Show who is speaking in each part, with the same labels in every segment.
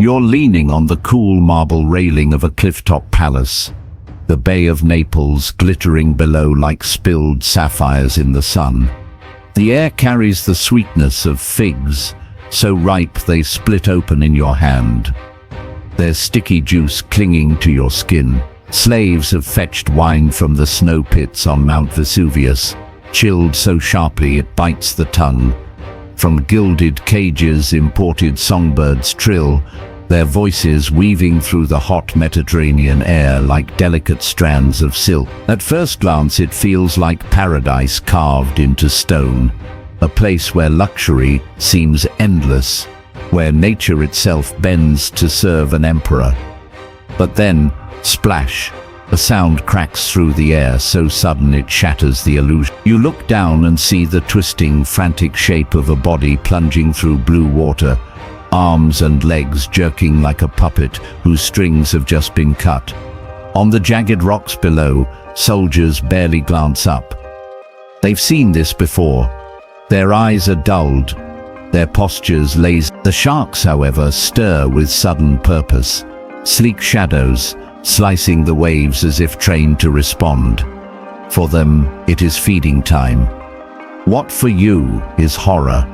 Speaker 1: You're leaning on the cool marble railing of a clifftop palace, the Bay of Naples glittering below like spilled sapphires in the sun. The air carries the sweetness of figs, so ripe they split open in your hand. Their sticky juice clinging to your skin. Slaves have fetched wine from the snow pits on Mount Vesuvius, chilled so sharply it bites the tongue. From gilded cages imported songbirds trill, their voices weaving through the hot Mediterranean air like delicate strands of silk. At first glance it feels like paradise carved into stone, a place where luxury seems endless, where nature itself bends to serve an emperor. But then, splash! A sound cracks through the air so sudden it shatters the illusion. You look down and see the twisting, frantic shape of a body plunging through blue water, arms and legs jerking like a puppet whose strings have just been cut. On the jagged rocks below, soldiers barely glance up. They've seen this before. Their eyes are dulled, their postures lazy. The sharks, however, stir with sudden purpose. Sleek shadows, slicing the waves as if trained to respond. For them, it is feeding time. What for you is horror,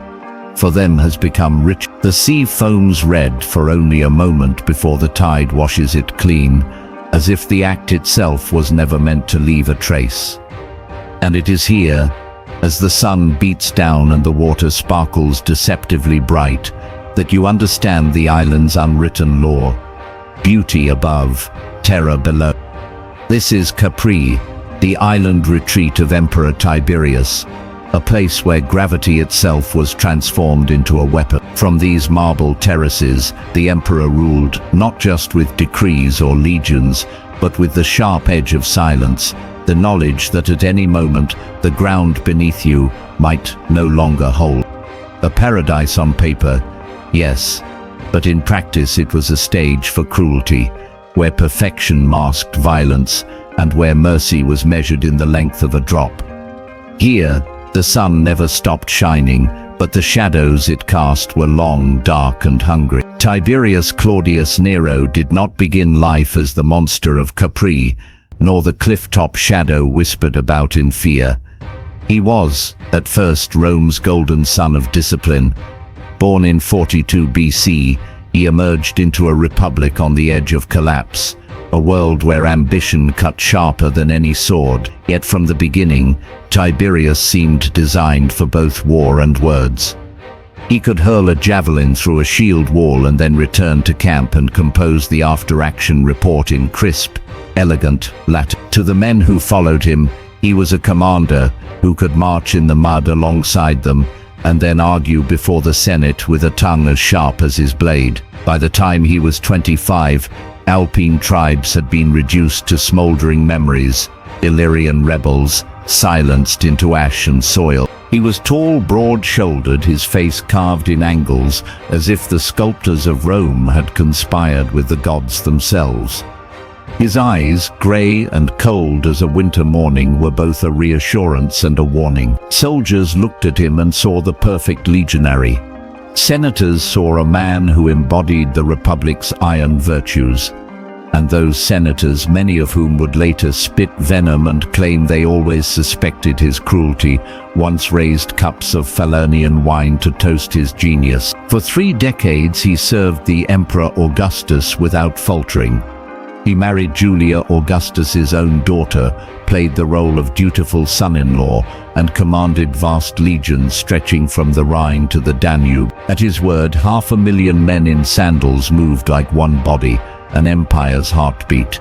Speaker 1: for them has become rich. The sea foams red for only a moment before the tide washes it clean, as if the act itself was never meant to leave a trace. And it is here, as the sun beats down and the water sparkles deceptively bright, that you understand the island's unwritten law. Beauty above, terror below. This is Capri, the island retreat of Emperor Tiberius, a place where gravity itself was transformed into a weapon. From these marble terraces, the emperor ruled not just with decrees or legions, but with the sharp edge of silence, the knowledge that at any moment the ground beneath you might no longer hold. A paradise on paper, yes, but in practice it was a stage for cruelty, where perfection masked violence and where mercy was measured in the length of a drop. Here, the sun never stopped shining, but the shadows it cast were long, dark and hungry. Tiberius Claudius Nero did not begin life as the monster of Capri, nor the clifftop shadow whispered about in fear. He was, at first, Rome's golden son of discipline. Born in 42 BC, he emerged into a republic on the edge of collapse, a world where ambition cut sharper than any sword. Yet from the beginning, Tiberius seemed designed for both war and words. He could hurl a javelin through a shield wall and then return to camp and compose the after-action report in crisp, elegant Latin. To the men who followed him, he was a commander who could march in the mud alongside them and then argue before the Senate with a tongue as sharp as his blade. By the time he was 25, Alpine tribes had been reduced to smoldering memories, Illyrian rebels silenced into ash and soil. He was tall, broad-shouldered, his face carved in angles, as if the sculptors of Rome had conspired with the gods themselves. His eyes, grey and cold as a winter morning, were both a reassurance and a warning. Soldiers looked at him and saw the perfect legionary. Senators saw a man who embodied the Republic's iron virtues. And those senators, many of whom would later spit venom and claim they always suspected his cruelty, once raised cups of Falernian wine to toast his genius. For 3 decades he served the Emperor Augustus without faltering. He married Julia, Augustus's own daughter, played the role of dutiful son-in-law, and commanded vast legions stretching from the Rhine to the Danube. At his word, 500,000 men in sandals moved like one body, an empire's heartbeat.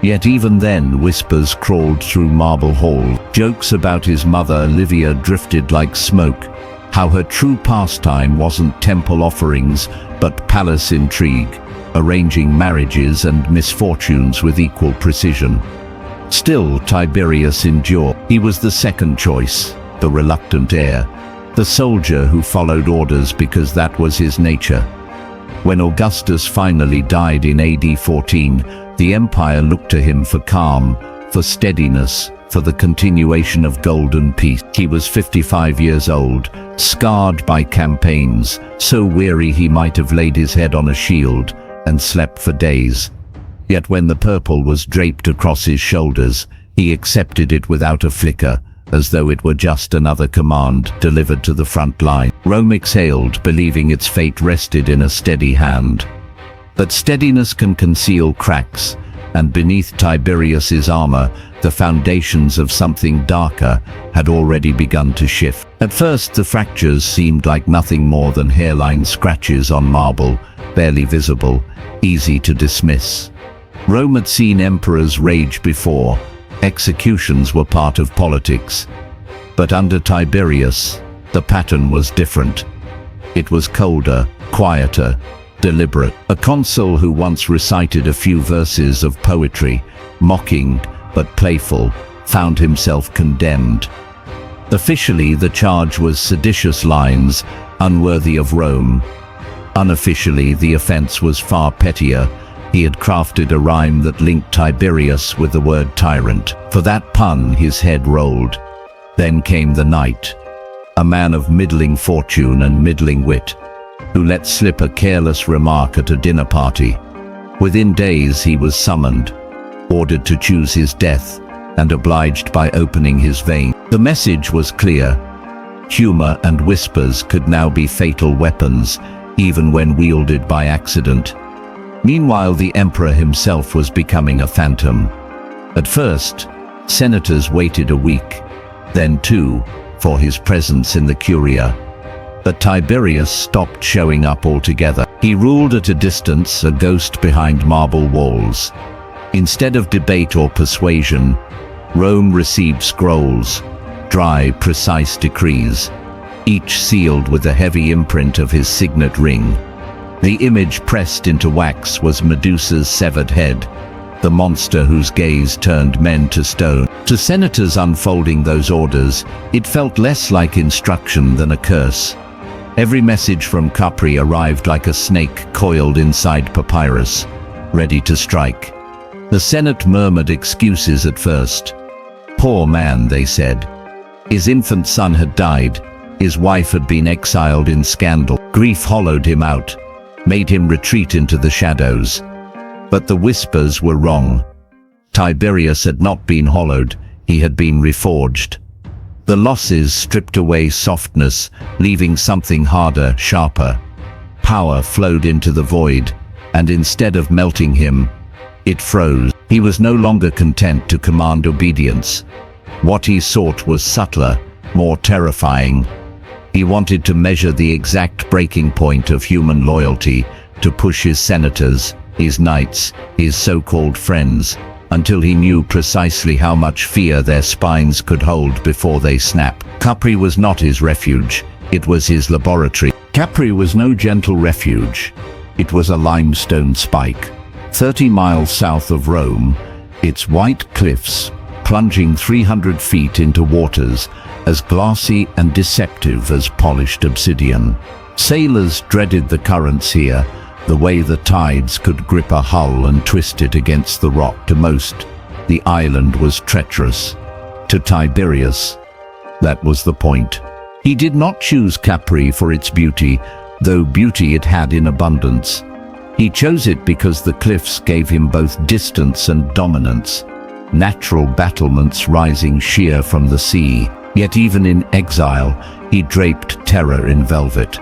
Speaker 1: Yet even then, whispers crawled through marble halls. Jokes about his mother, Livia, drifted like smoke. How her true pastime wasn't temple offerings, but palace intrigue, arranging marriages and misfortunes with equal precision. Still, Tiberius endured. He was the second choice, the reluctant heir, the soldier who followed orders because that was his nature. When Augustus finally died in AD 14, the empire looked to him for calm, for steadiness, for the continuation of golden peace. He was 55 years old, scarred by campaigns, so weary he might have laid his head on a shield and slept for days. Yet when the purple was draped across his shoulders, he accepted it without a flicker, as though it were just another command delivered to the front line. Rome exhaled, believing its fate rested in a steady hand. But steadiness can conceal cracks, and beneath Tiberius's armor, the foundations of something darker had already begun to shift. At first, the fractures seemed like nothing more than hairline scratches on marble, barely visible, easy to dismiss. Rome had seen emperors rage before. Executions were part of politics. But under Tiberius, the pattern was different. It was colder, quieter, deliberate. A consul who once recited a few verses of poetry, mocking but playful, found himself condemned. Officially, the charge was seditious lines, unworthy of Rome. Unofficially, the offense was far pettier. He had crafted a rhyme that linked Tiberius with the word tyrant. For that pun, his head rolled. Then came the knight, a man of middling fortune and middling wit, who let slip a careless remark at a dinner party. Within days he was summoned, ordered to choose his death, and obliged by opening his vein. The message was clear. Humor and whispers could now be fatal weapons, even when wielded by accident. Meanwhile, the emperor himself was becoming a phantom. At first, senators waited a week, then two, for his presence in the Curia. But Tiberius stopped showing up altogether. He ruled at a distance, a ghost behind marble walls. Instead of debate or persuasion, Rome received scrolls, dry, precise decrees, each sealed with the heavy imprint of his signet ring. The image pressed into wax was Medusa's severed head, the monster whose gaze turned men to stone. To senators unfolding those orders, it felt less like instruction than a curse. Every message from Capri arrived like a snake coiled inside papyrus, ready to strike. The Senate murmured excuses at first. Poor man, they said. His infant son had died. His wife had been exiled in scandal. Grief hollowed him out, made him retreat into the shadows. But the whispers were wrong. Tiberius had not been hollowed, he had been reforged. The losses stripped away softness, leaving something harder, sharper. Power flowed into the void, and instead of melting him, it froze. He was no longer content to command obedience. What he sought was subtler, more terrifying. He wanted to measure the exact breaking point of human loyalty, to push his senators, his knights, his so-called friends, until he knew precisely how much fear their spines could hold before they snapped. Capri was not his refuge, it was his laboratory. Capri was no gentle refuge. It was a limestone spike. 30 miles south of Rome, its white cliffs, plunging 300 feet into waters as glassy and deceptive as polished obsidian. Sailors dreaded the currents here, the way the tides could grip a hull and twist it against the rock. To most, the island was treacherous. To Tiberius, that was the point. He did not choose Capri for its beauty, though beauty it had in abundance. He chose it because the cliffs gave him both distance and dominance, natural battlements rising sheer from the sea. Yet even in exile, he draped terror in velvet.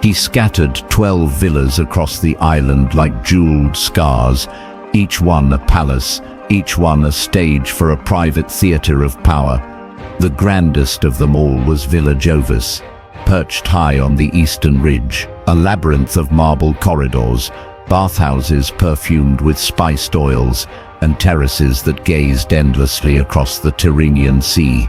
Speaker 1: He scattered 12 villas across the island like jeweled scars, each one a palace, each one a stage for a private theater of power. The grandest of them all was Villa Jovis, perched high on the eastern ridge, a labyrinth of marble corridors, bathhouses perfumed with spiced oils, and terraces that gazed endlessly across the Tyrrhenian Sea.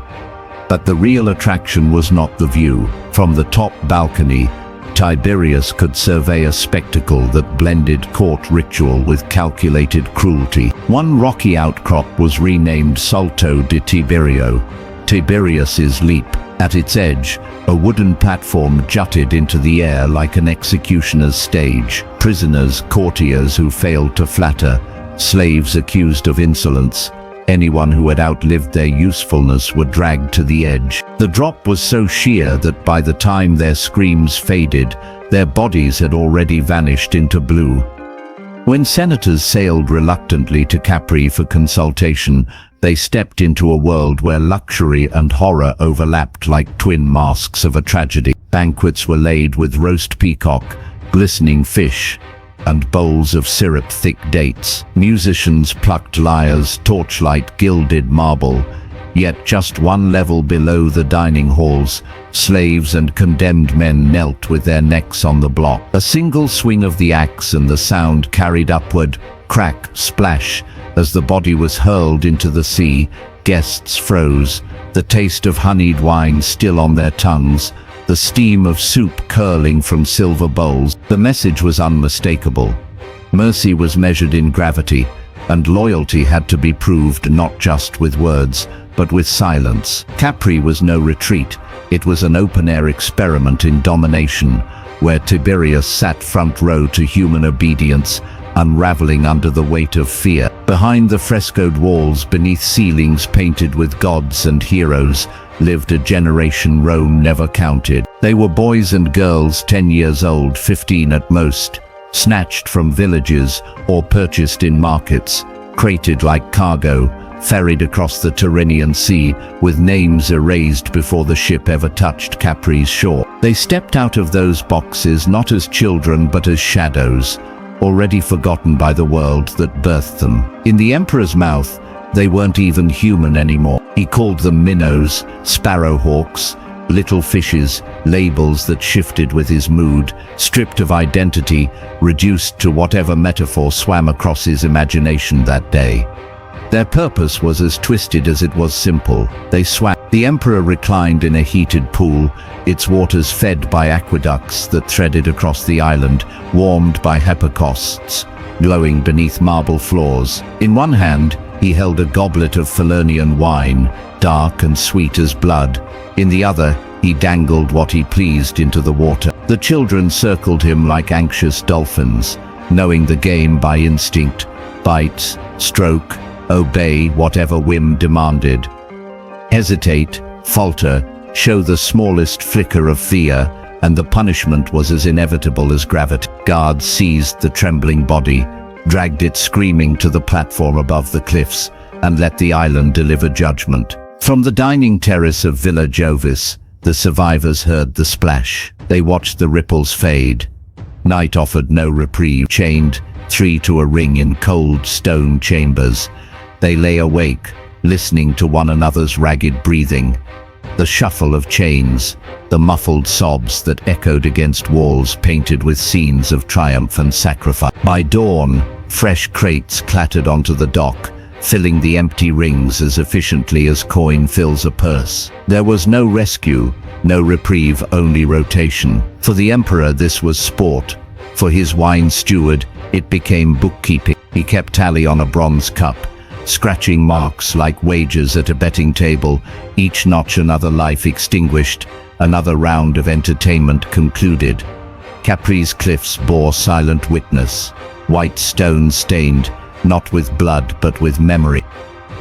Speaker 1: But the real attraction was not the view. From the top balcony, Tiberius could survey a spectacle that blended court ritual with calculated cruelty. One rocky outcrop was renamed Salto di Tiberio, Tiberius's leap. At its edge, a wooden platform jutted into the air like an executioner's stage. Prisoners, courtiers who failed to flatter, slaves accused of insolence, Anyone who had outlived their usefulness were dragged to the edge. The drop was so sheer that by the time their screams faded, their bodies had already vanished into blue. When senators sailed reluctantly to Capri for consultation, they stepped into a world where luxury and horror overlapped like twin masks of a tragedy. Banquets were laid with roast peacock, glistening fish, and bowls of syrup-thick dates. Musicians plucked lyres, torchlight gilded marble. Yet just one level below the dining halls, slaves and condemned men knelt with their necks on the block. A single swing of the axe and the sound carried upward, crack, splash, as the body was hurled into the sea. Guests froze, the taste of honeyed wine still on their tongues, the steam of soup curling from silver bowls. The message was unmistakable. Mercy was measured in gravity, and loyalty had to be proved not just with words, but with silence. Capri was no retreat. It was an open-air experiment in domination, where Tiberius sat front row to human obedience, unraveling under the weight of fear. Behind the frescoed walls, beneath ceilings painted with gods and heroes, lived a generation Rome never counted. They were boys and girls 10 years old, 15 at most, snatched from villages or purchased in markets, crated like cargo, ferried across the Tyrrhenian Sea with names erased before the ship ever touched Capri's shore. They stepped out of those boxes not as children but as shadows, already forgotten by the world that birthed them. In the Emperor's mouth, they weren't even human anymore. He called them minnows, sparrowhawks, little fishes, labels that shifted with his mood, stripped of identity, reduced to whatever metaphor swam across his imagination that day. Their purpose was as twisted as it was simple. They swam. The emperor reclined in a heated pool, its waters fed by aqueducts that threaded across the island, warmed by hypocausts, glowing beneath marble floors. In one hand, he held a goblet of Falernian wine, dark and sweet as blood. In the other, he dangled what he pleased into the water. The children circled him like anxious dolphins, knowing the game by instinct: bite, stroke, obey whatever whim demanded. Hesitate, falter, show the smallest flicker of fear, and the punishment was as inevitable as gravity. Guards seized the trembling body, dragged it screaming to the platform above the cliffs, and let the island deliver judgment. From the dining terrace of Villa Jovis, the survivors heard the splash. They watched the ripples fade. Night offered no reprieve. Chained, 3 to a ring in cold stone chambers, they lay awake, listening to one another's ragged breathing, the shuffle of chains, the muffled sobs that echoed against walls painted with scenes of triumph and sacrifice. By dawn, fresh crates clattered onto the dock, filling the empty rings as efficiently as coin fills a purse. There was no rescue, no reprieve, only rotation. For the emperor, this was sport. For his wine steward, it became bookkeeping. He kept tally on a bronze cup, scratching marks like wagers at a betting table. Each notch another life extinguished, another round of entertainment concluded. Capri's cliffs bore silent witness, white stone stained, not with blood but with memory.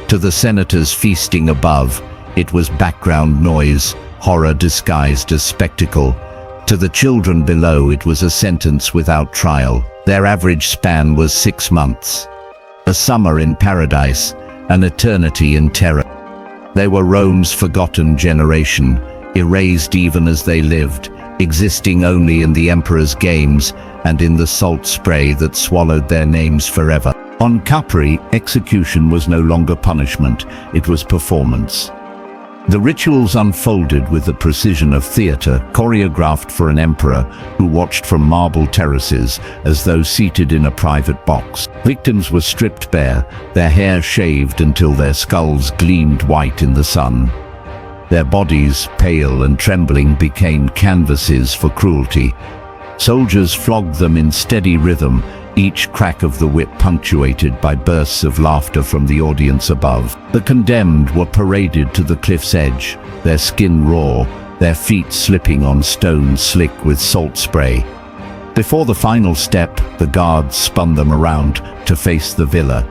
Speaker 1: To the senators feasting above, it was background noise, horror disguised as spectacle. To the children below, it was a sentence without trial. Their average span was 6 months. A summer in paradise, an eternity in terror. They were Rome's forgotten generation, erased even as they lived, existing only in the emperor's games and in the salt spray that swallowed their names forever. On Capri, execution was no longer punishment, it was performance. The rituals unfolded with the precision of theater, choreographed for an emperor who watched from marble terraces as though seated in a private box. Victims were stripped bare, their hair shaved until their skulls gleamed white in the sun. Their bodies, pale and trembling, became canvases for cruelty. Soldiers flogged them in steady rhythm, each crack of the whip punctuated by bursts of laughter from the audience above. The condemned were paraded to the cliff's edge, their skin raw, their feet slipping on stone slick with salt spray. Before the final step, the guards spun them around to face the villa.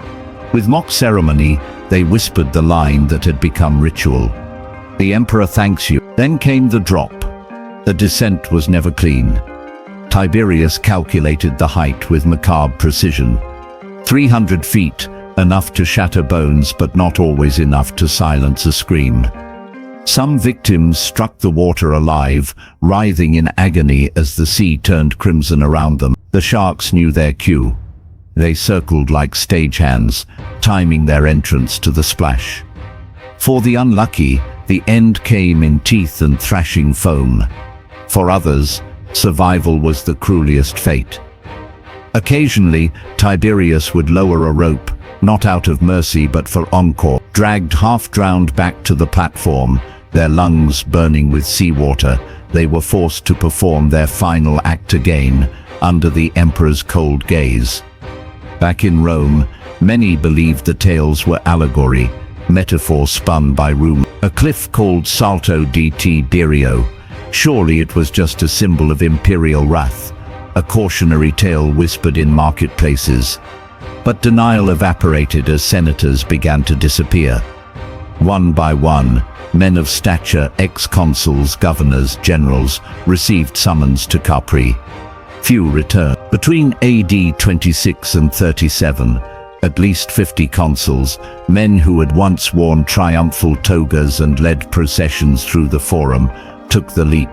Speaker 1: With mock ceremony, they whispered the line that had become ritual. "The emperor thanks you." Then came the drop. The descent was never clean. Tiberius calculated the height with macabre precision. 300 feet, enough to shatter bones but not always enough to silence a scream. Some victims struck the water alive, writhing in agony as the sea turned crimson around them. The sharks knew their cue. They circled like stagehands, timing their entrance to the splash. For the unlucky, the end came in teeth and thrashing foam. For others, survival was the cruelest fate. Occasionally, Tiberius would lower a rope, not out of mercy but for encore. Dragged half-drowned back to the platform, their lungs burning with seawater, they were forced to perform their final act again, under the emperor's cold gaze. Back in Rome, many believed the tales were allegory, metaphor spun by rumor. A cliff called Salto di Tiberio. Surely it was just a symbol of imperial wrath, a cautionary tale whispered in marketplaces. But denial evaporated as senators began to disappear. One by one, men of stature, ex-consuls, governors, generals, received summons to Capri. Few returned. Between AD 26 and 37, at least 50 consuls, men who had once worn triumphal togas and led processions through the Forum, took the leap.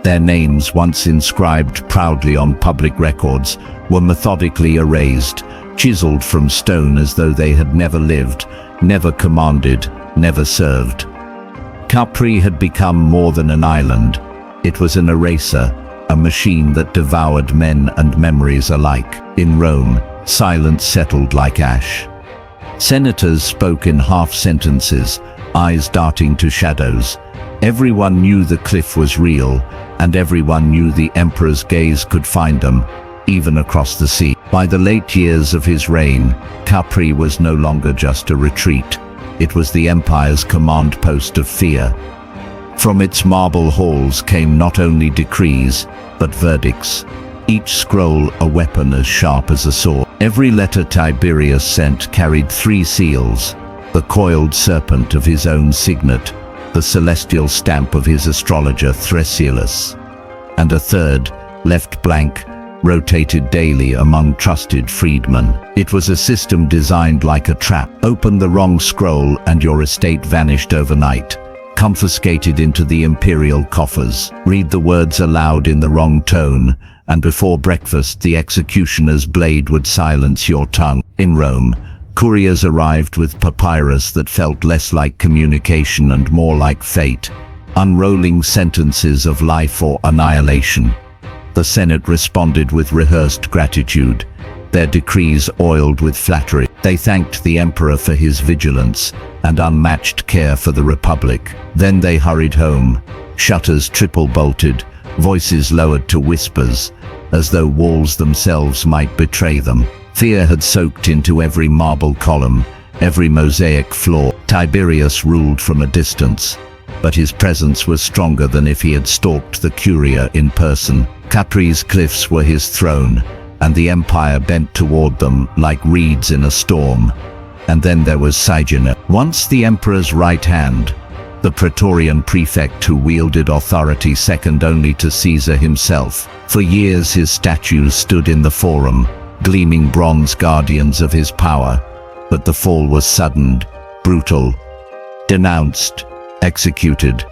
Speaker 1: Their names, once inscribed proudly on public records, were methodically erased, chiseled from stone as though they had never lived, never commanded, never served. Capri had become more than an island. It was an eraser, a machine that devoured men and memories alike. In Rome, silence settled like ash. Senators spoke in half-sentences, eyes darting to shadows. Everyone knew the cliff was real, and everyone knew the emperor's gaze could find them, even across the sea. By the late years of his reign, Capri was no longer just a retreat. It was the empire's command post of fear. From its marble halls came not only decrees, but verdicts. Each scroll a weapon as sharp as a sword. Every letter Tiberius sent carried 3 seals, the coiled serpent of his own signet, the celestial stamp of his astrologer Thrasyllus, and a third, left blank, rotated daily among trusted freedmen. It was a system designed like a trap. Open the wrong scroll and your estate vanished overnight, confiscated into the imperial coffers. Read the words aloud in the wrong tone, and before breakfast the executioner's blade would silence your tongue. In Rome, couriers arrived with papyrus that felt less like communication and more like fate, unrolling sentences of life or annihilation. The Senate responded with rehearsed gratitude, their decrees oiled with flattery. They thanked the emperor for his vigilance and unmatched care for the republic. Then they hurried home, shutters triple-bolted, voices lowered to whispers, as though walls themselves might betray them. Fear had soaked into every marble column, every mosaic floor. Tiberius ruled from a distance, but his presence was stronger than if he had stalked the Curia in person. Capri's cliffs were his throne, and the empire bent toward them like reeds in a storm. And then there was Sejanus, once the emperor's right hand, the Praetorian prefect who wielded authority second only to Caesar himself. For years his statues stood in the Forum, gleaming bronze guardians of his power. But the fall was sudden, brutal, denounced, executed.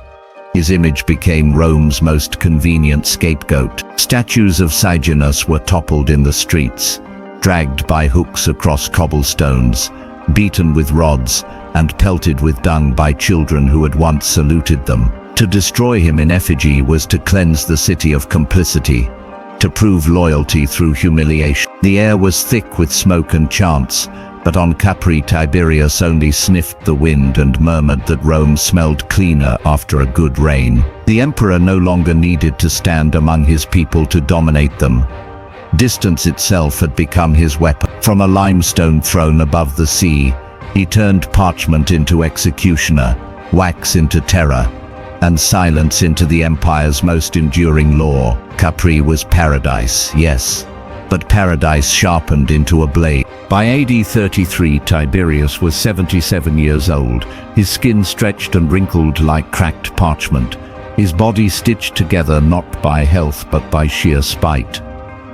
Speaker 1: His image became Rome's most convenient scapegoat. Statues of Sejanus were toppled in the streets, dragged by hooks across cobblestones, beaten with rods, and pelted with dung by children who had once saluted them. To destroy him in effigy was to cleanse the city of complicity, to prove loyalty through humiliation. The air was thick with smoke and chants, but on Capri Tiberius only sniffed the wind and murmured that Rome smelled cleaner after a good rain. The emperor no longer needed to stand among his people to dominate them. Distance itself had become his weapon. From a limestone throne above the sea, he turned parchment into executioner, wax into terror, and silence into the empire's most enduring law. Capri was paradise, yes, but paradise sharpened into a blade. By AD 33, Tiberius was 77 years old, his skin stretched and wrinkled like cracked parchment, his body stitched together not by health but by sheer spite.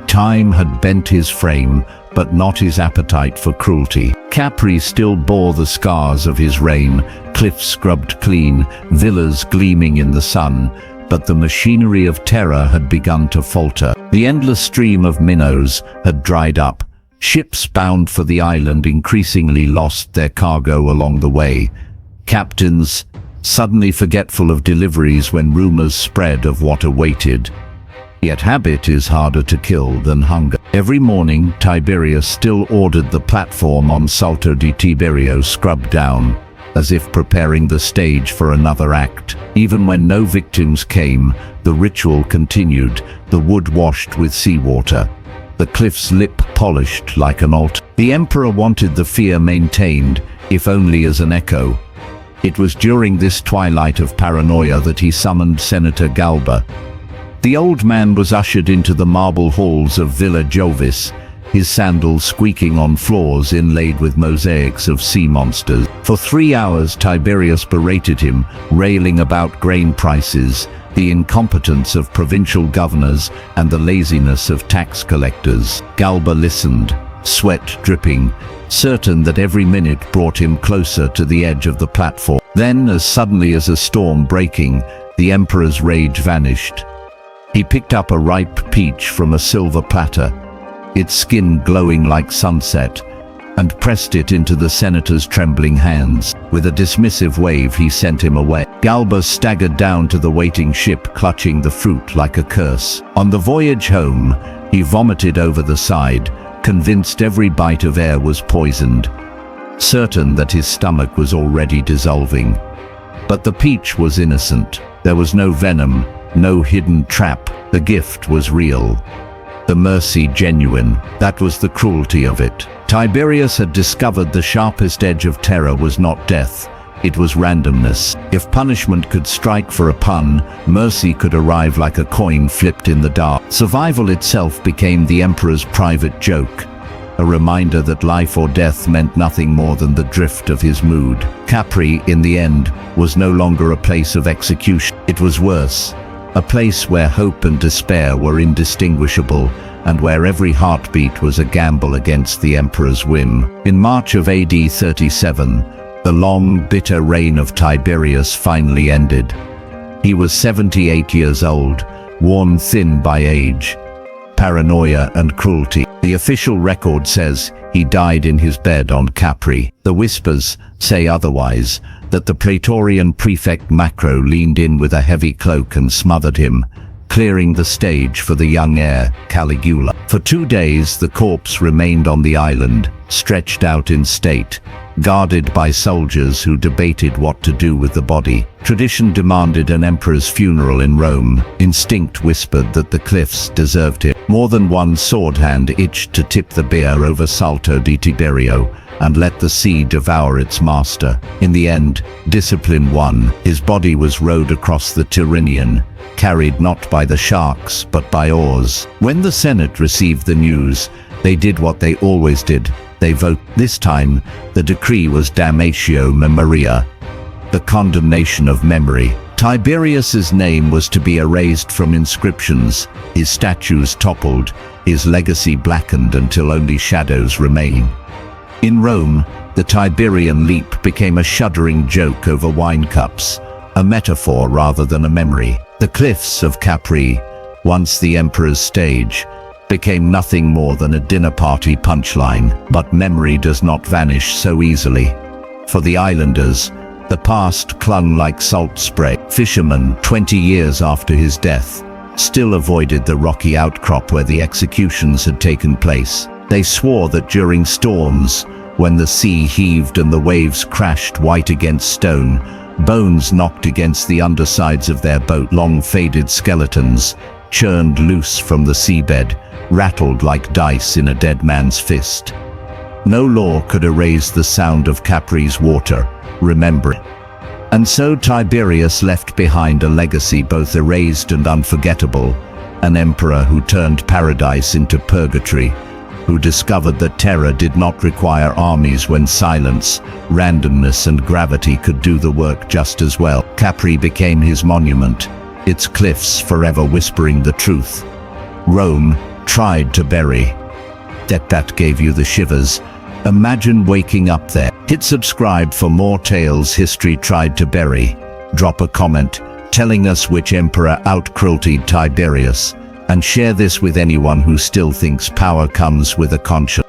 Speaker 1: Time had bent his frame, but not his appetite for cruelty. Capri still bore the scars of his reign, cliffs scrubbed clean, villas gleaming in the sun, but the machinery of terror had begun to falter. The endless stream of minnows had dried up. Ships bound for the island increasingly lost their cargo along the way. Captains, suddenly forgetful of deliveries when rumors spread of what awaited. Yet habit is harder to kill than hunger. Every morning, Tiberius still ordered the platform on Salto di Tiberio scrubbed down, as if preparing the stage for another act. Even when no victims came, the ritual continued, the wood washed with seawater, the cliff's lip polished like an altar. The emperor wanted the fear maintained, if only as an echo. It was during this twilight of paranoia that he summoned Senator Galba. The old man was ushered into the marble halls of Villa Jovis, his sandals squeaking on floors inlaid with mosaics of sea monsters. For 3 hours Tiberius berated him, railing about grain prices, the incompetence of provincial governors, and the laziness of tax collectors. Galba listened, sweat dripping, certain that every minute brought him closer to the edge of the platform. Then, as suddenly as a storm breaking, the emperor's rage vanished. He picked up a ripe peach from a silver platter, its skin glowing like sunset, and pressed it into the senator's trembling hands. With a dismissive wave, he sent him away. Galba staggered down to the waiting ship, clutching the fruit like a curse. On the voyage home, he vomited over the side, convinced every bite of air was poisoned, certain that his stomach was already dissolving. But the peach was innocent. There was no venom, no hidden trap. The gift was real, the mercy genuine. That was the cruelty of it. Tiberius had discovered the sharpest edge of terror was not death, it was randomness. If punishment could strike for a pun, mercy could arrive like a coin flipped in the dark. Survival itself became the emperor's private joke, a reminder that life or death meant nothing more than the drift of his mood. Capri, in the end, was no longer a place of execution. It was worse, a place where hope and despair were indistinguishable, and where every heartbeat was a gamble against the emperor's whim. In March of AD 37, the long, bitter reign of Tiberius finally ended. He was 78 years old, worn thin by age, paranoia and cruelty. The official record says he died in his bed on Capri. The whispers say otherwise, that the Praetorian prefect Macro leaned in with a heavy cloak and smothered him, clearing the stage for the young heir, Caligula. For 2 days the corpse remained on the island, stretched out in state, guarded by soldiers who debated what to do with the body. Tradition demanded an emperor's funeral in Rome. Instinct whispered that the cliffs deserved him. More than one sword hand itched to tip the bier over Salto di Tiberio and let the sea devour its master. In the end, discipline won. His body was rowed across the Tyrrhenian, carried not by the sharks but by oars. When the Senate received the news, they did what they always did. They voted. This time, the decree was damnatio memoria, the condemnation of memory. Tiberius's name was to be erased from inscriptions, his statues toppled, his legacy blackened until only shadows remain. In Rome, the Tiberian leap became a shuddering joke over wine cups, a metaphor rather than a memory. The cliffs of Capri, once the emperor's stage, became nothing more than a dinner party punchline. But memory does not vanish so easily. For the islanders, the past clung like salt spray. Fishermen, 20 years after his death, still avoided the rocky outcrop where the executions had taken place. They swore that during storms, when the sea heaved and the waves crashed white against stone, bones knocked against the undersides of their boat. Long faded skeletons, churned loose from the seabed, rattled like dice in a dead man's fist. No law could erase the sound of Capri's water, remember it. And so Tiberius left behind a legacy both erased and unforgettable, an emperor who turned paradise into purgatory, who discovered that terror did not require armies when silence, randomness and gravity could do the work just as well. Capri became his monument, its cliffs forever whispering the truth. Rome tried to bury. That gave you the shivers. Imagine waking up there. Hit subscribe for more tales history tried to bury. Drop a comment telling us which emperor out-crueltied Tiberius, and share this with anyone who still thinks power comes with a conscience.